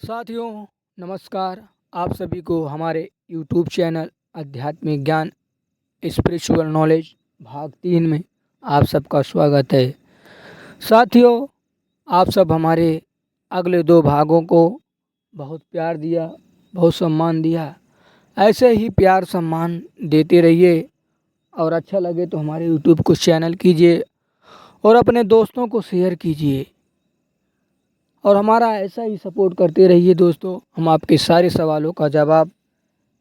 साथियों नमस्कार। आप सभी को हमारे YouTube चैनल आध्यात्मिक ज्ञान स्पिरिचुअल नॉलेज भाग 3 में आप सबका स्वागत है। साथियों, आप सब हमारे अगले 2 भागों को बहुत प्यार दिया, बहुत सम्मान दिया। ऐसे ही प्यार सम्मान देते रहिए और अच्छा लगे तो हमारे YouTube को चैनल कीजिए और अपने दोस्तों को शेयर कीजिए और हमारा ऐसा ही सपोर्ट करते रहिए। दोस्तों, हम आपके सारे सवालों का जवाब,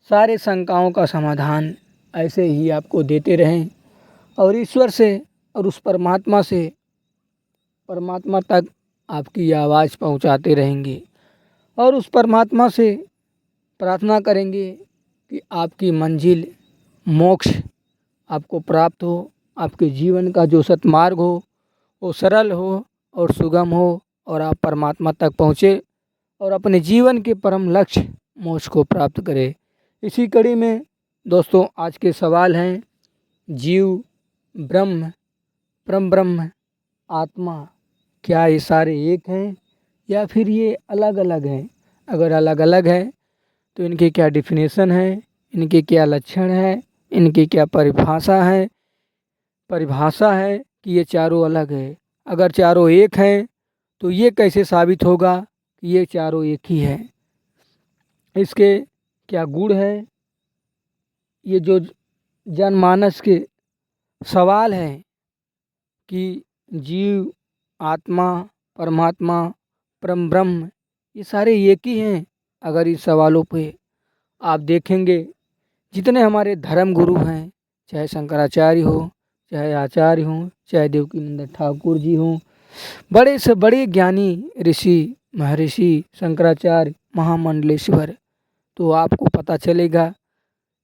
सारे शंकाओं का समाधान ऐसे ही आपको देते रहें और ईश्वर से और उस परमात्मा तक आपकी आवाज़ पहुंचाते रहेंगे और उस परमात्मा से प्रार्थना करेंगे कि आपकी मंजिल मोक्ष आपको प्राप्त हो, आपके जीवन का जो सतमार्ग हो वो सरल हो और सुगम हो और आप परमात्मा तक पहुँचे और अपने जीवन के परम लक्ष्य मोक्ष को प्राप्त करें। इसी कड़ी में दोस्तों आज के सवाल हैं, जीव, ब्रह्म, परम ब्रह्म, आत्मा, क्या ये सारे एक हैं या फिर ये अलग अलग हैं? अगर अलग अलग है तो इनके क्या डिफिनेशन है, इनके क्या लक्षण है, इनकी क्या परिभाषा है कि ये चारों अलग है? अगर चारों एक हैं तो ये कैसे साबित होगा कि ये चारों एक ही है? इसके क्या गुण है? ये जो जनमानस के सवाल हैं कि जीव, आत्मा, परमात्मा, परम ब्रह्म, ये सारे एक ही हैं। अगर इस सवालों पे आप देखेंगे, जितने हमारे धर्म गुरु हैं, चाहे शंकराचार्य हो, चाहे आचार्य हों, चाहे देवकीनंदन ठाकुर जी हों, बड़े से बड़े ज्ञानी ऋषि महर्षि शंकराचार्य महामंडलेश्वर, तो आपको पता चलेगा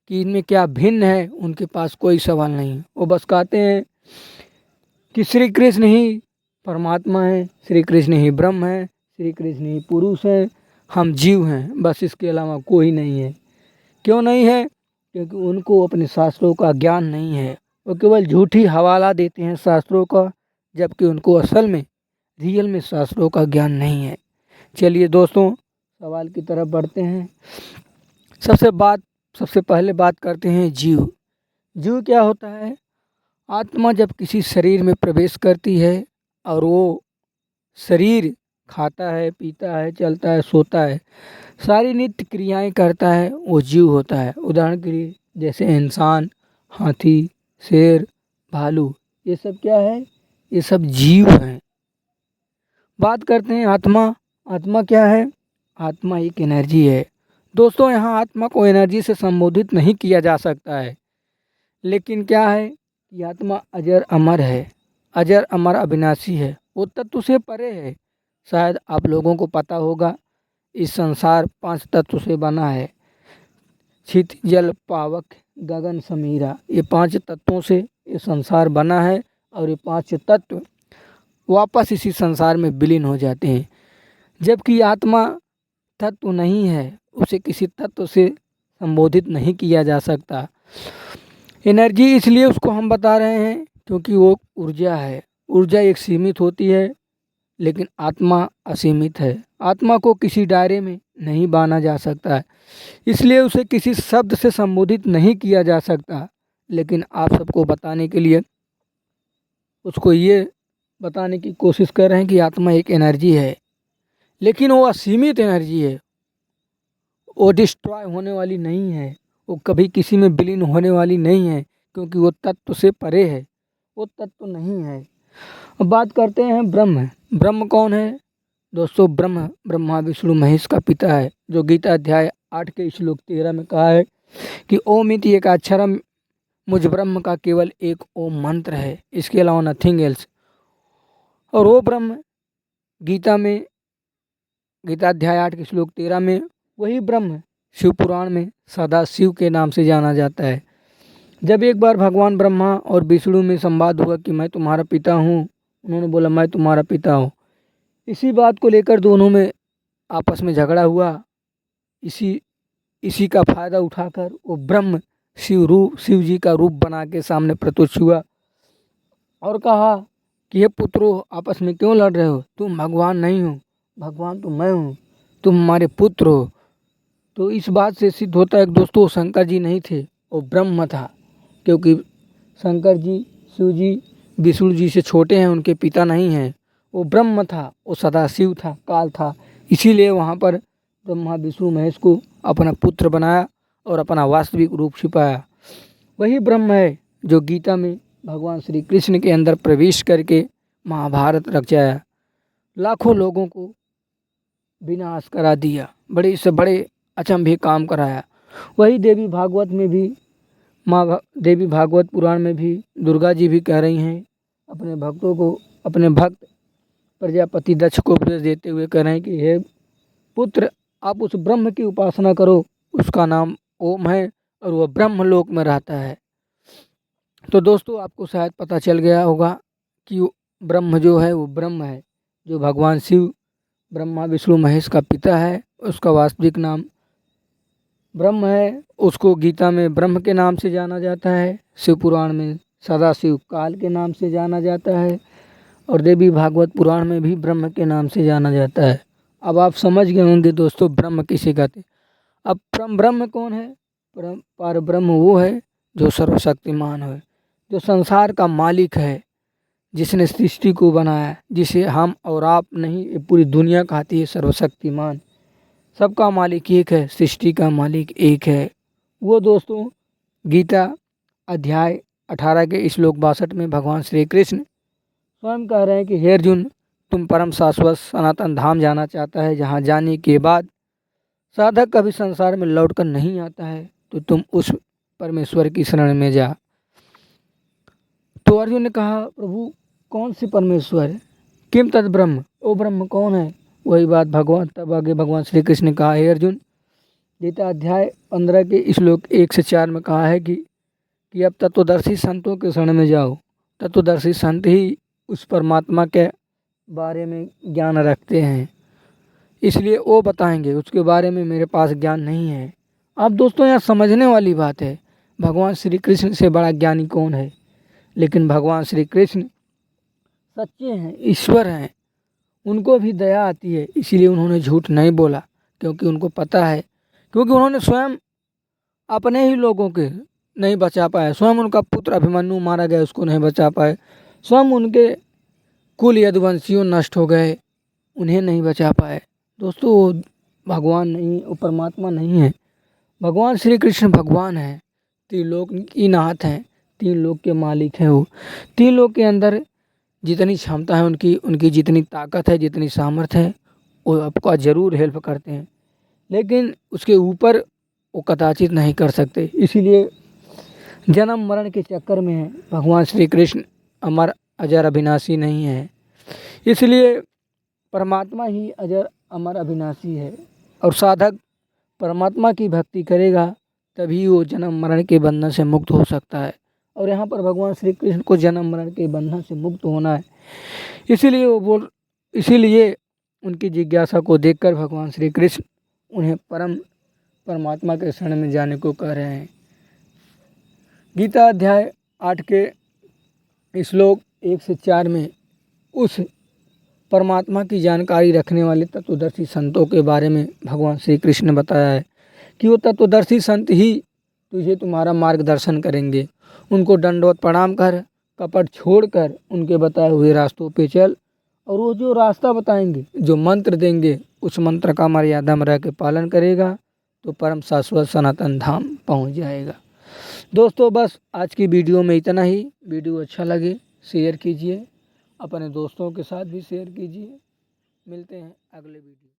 कि इनमें क्या भिन्न है। उनके पास कोई सवाल नहीं। वो बस कहते हैं कि श्री कृष्ण ही परमात्मा है, श्री कृष्ण ही ब्रह्म है, श्री कृष्ण ही पुरुष हैं, हम जीव हैं, बस इसके अलावा कोई नहीं है। क्यों नहीं है? क्योंकि उनको अपने शास्त्रों का ज्ञान नहीं है। वो केवल झूठी हवाला देते हैं शास्त्रों का, जबकि उनको असल में रियल में शास्त्रों का ज्ञान नहीं है। चलिए दोस्तों, सवाल की तरफ बढ़ते हैं। सबसे पहले बात करते हैं जीव। जीव क्या होता है? आत्मा जब किसी शरीर में प्रवेश करती है और वो शरीर खाता है, पीता है, चलता है, सोता है, सारी नित्य क्रियाएं करता है, वो जीव होता है। उदाहरण के लिए जैसे इंसान, हाथी, शेर, भालू, ये सब क्या है? ये सब जीव हैं। बात करते हैं आत्मा। आत्मा क्या है? आत्मा एक एनर्जी है। दोस्तों, यहाँ आत्मा को एनर्जी से संबोधित नहीं किया जा सकता है, लेकिन क्या है कि आत्मा अजर अमर है, अजर अमर अविनाशी है, वो तत्व से परे है। शायद आप लोगों को पता होगा, इस संसार 5 तत्व से बना है। छित, जल, पावक, गगन, समीरा, ये 5 तत्वों से ये संसार बना है और ये 5 तत्व वापस इसी संसार में विलीन हो जाते हैं। जबकि आत्मा तत्व नहीं है, उसे किसी तत्व से संबोधित नहीं किया जा सकता। एनर्जी इसलिए उसको हम बता रहे हैं क्योंकि वो ऊर्जा है। ऊर्जा एक सीमित होती है, लेकिन आत्मा असीमित है। आत्मा को किसी दायरे में नहीं बांधा जा सकता है, इसलिए उसे किसी शब्द से संबोधित नहीं किया जा सकता। लेकिन आप सबको बताने के लिए उसको ये बताने की कोशिश कर रहे हैं कि आत्मा एक एनर्जी है, लेकिन वो असीमित एनर्जी है। वो डिस्ट्रॉय होने वाली नहीं है, वो कभी किसी में विलीन होने वाली नहीं है, क्योंकि वो तत्व से परे है, वो तत्व नहीं है। अब बात करते हैं ब्रह्म। ब्रह्म कौन है? दोस्तों, ब्रह्म ब्रह्मा विष्णु महेश का पिता है, जो गीता अध्याय 8 के श्लोक 13 में कहा है कि ओम इति एकाक्षरम, मुझ ब्रह्म का केवल एक ओम मंत्र है, इसके अलावा नथिंग एल्स। और वो ब्रह्म गीता अध्याय 8 के श्लोक 13 में वही ब्रह्म शिव पुराण में सदा शिव के नाम से जाना जाता है। जब एक बार भगवान ब्रह्मा और विष्णु में संवाद हुआ कि मैं तुम्हारा पिता हूँ, उन्होंने बोला मैं तुम्हारा पिता हूँ। इसी बात को लेकर दोनों में आपस में झगड़ा हुआ। इसी का फायदा उठाकर वो ब्रह्म शिव जी का रूप बना के सामने प्रत्यक्ष हुआ और कहा कि हे पुत्रों, आपस में क्यों लड़ रहे हो? तुम भगवान नहीं हो, भगवान तो मैं हूँ। तुम हमारे पुत्र हो। तो इस बात से सिद्ध होता है कि दोस्तों शंकर जी नहीं थे, वो ब्रह्म था, क्योंकि शंकर जी शिव जी विष्णु जी से छोटे हैं, उनके पिता नहीं हैं। वो ब्रह्म था, वो सदाशिव था, काल था। इसीलिए वहाँ पर ब्रह्मा विष्णु महेश को अपना पुत्र बनाया और अपना वास्तविक रूप छिपाया। वही ब्रह्म है जो गीता में भगवान श्री कृष्ण के अंदर प्रवेश करके महाभारत रचाया, लाखों लोगों को विनाश करा दिया, बड़े से बड़े अचंभे काम कराया। वही देवी भागवत में भी देवी भागवत पुराण में भी दुर्गा जी भी कह रही हैं अपने भक्तों को, अपने भक्त प्रजापति दक्ष को उपदेश देते हुए कह रहे हैं कि हे पुत्र, आप उस ब्रह्म की उपासना करो, उसका नाम ओम है और वह ब्रह्म लोक में रहता है। तो दोस्तों आपको शायद पता चल गया होगा कि ब्रह्म जो है वो ब्रह्म है, जो भगवान शिव ब्रह्मा विष्णु महेश का पिता है, उसका वास्तविक नाम ब्रह्म है। उसको गीता में ब्रह्म के नाम से जाना जाता है, शिव पुराण में सदाशिव काल के नाम से जाना जाता है और देवी भागवत पुराण में भी ब्रह्म के नाम से जाना जाता है। अब आप समझ गए होंगे दोस्तों ब्रह्म किसे कहते हैं। अब ब्रह्म कौन है? पर ब्रह्म वो है जो सर्वशक्तिमान है, जो संसार का मालिक है, जिसने सृष्टि को बनाया, जिसे हम और आप नहीं, ये पूरी दुनिया कहती है सर्वशक्तिमान। सबका मालिक एक है, सृष्टि का मालिक एक है। वो दोस्तों गीता अध्याय 18 के श्लोक 62 में भगवान श्री कृष्ण स्वयं कह रहे हैं कि हे अर्जुन, तुम परम शाश्वत सनातन धाम जाना चाहता है, जहाँ जाने के बाद साधक कभी संसार में लौटकर नहीं आता है, तो तुम उस परमेश्वर की शरण में जा। तो अर्जुन ने कहा प्रभु कौन से परमेश्वर, किम तद ब्रह्म, ओ ब्रह्म कौन है? वही बात भगवान तब आगे भगवान श्री कृष्ण ने कहा, हे अर्जुन, गीता अध्याय 15 के श्लोक 1 से 4 में कहा है कि अब तत्वदर्शी संतों के शरण में जाओ। तत्वदर्शी संत ही उस परमात्मा के बारे में ज्ञान रखते हैं, इसलिए वो बताएंगे, उसके बारे में मेरे पास ज्ञान नहीं है। अब दोस्तों यहाँ समझने वाली बात है, भगवान श्री कृष्ण से बड़ा ज्ञानी कौन है? लेकिन भगवान श्री कृष्ण सच्चे हैं, ईश्वर हैं, उनको भी दया आती है, इसीलिए उन्होंने झूठ नहीं बोला, क्योंकि उनको पता है, क्योंकि उन्होंने स्वयं अपने ही लोगों के नहीं बचा पाए, स्वयं उनका पुत्र अभिमन्यु मारा गया, उसको नहीं बचा पाए, स्वयं उनके कुल यदुवंशियों नष्ट हो गए, उन्हें नहीं बचा पाए। दोस्तों वो भगवान नहीं, वो परमात्मा नहीं है, भगवान श्री कृष्ण भगवान है, त्रिलोक की नाथ हैं, तीन लोक के मालिक हैं। वो तीन लोक के अंदर जितनी क्षमता है उनकी जितनी ताकत है, जितनी सामर्थ्य है, वो आपका ज़रूर हेल्प करते हैं, लेकिन उसके ऊपर वो कदाचित नहीं कर सकते। इसीलिए जन्म मरण के चक्कर में है, भगवान श्री कृष्ण अमर अजर अविनाशी नहीं है, इसलिए परमात्मा ही अजर अमर अविनाशी है। और साधक परमात्मा की भक्ति करेगा तभी वो जन्म मरण के बंधन से मुक्त हो सकता है। और यहाँ पर भगवान श्री कृष्ण को जन्म मरण के बंधन से मुक्त होना है, इसीलिए उनकी जिज्ञासा को देखकर भगवान श्री कृष्ण उन्हें परमात्मा के शरण में जाने को कह रहे हैं। गीता अध्याय 8 के श्लोक 1 से 4 में उस परमात्मा की जानकारी रखने वाले तत्वदर्शी संतों के बारे में भगवान श्री कृष्ण ने बताया है कि वो तत्वदर्शी संत ही तुझे तुम्हारा मार्गदर्शन करेंगे। उनको दंडवत प्रणाम कर, कपट छोड़कर उनके बताए हुए रास्तों पे चल, और वो जो रास्ता बताएंगे, जो मंत्र देंगे, उस मंत्र का मर्यादा में रह के पालन करेगा तो परम शाश्वत सनातन धाम पहुंच जाएगा। दोस्तों बस आज की वीडियो में इतना ही। वीडियो अच्छा लगे शेयर कीजिए, अपने दोस्तों के साथ भी शेयर कीजिए। मिलते हैं अगले वीडियो।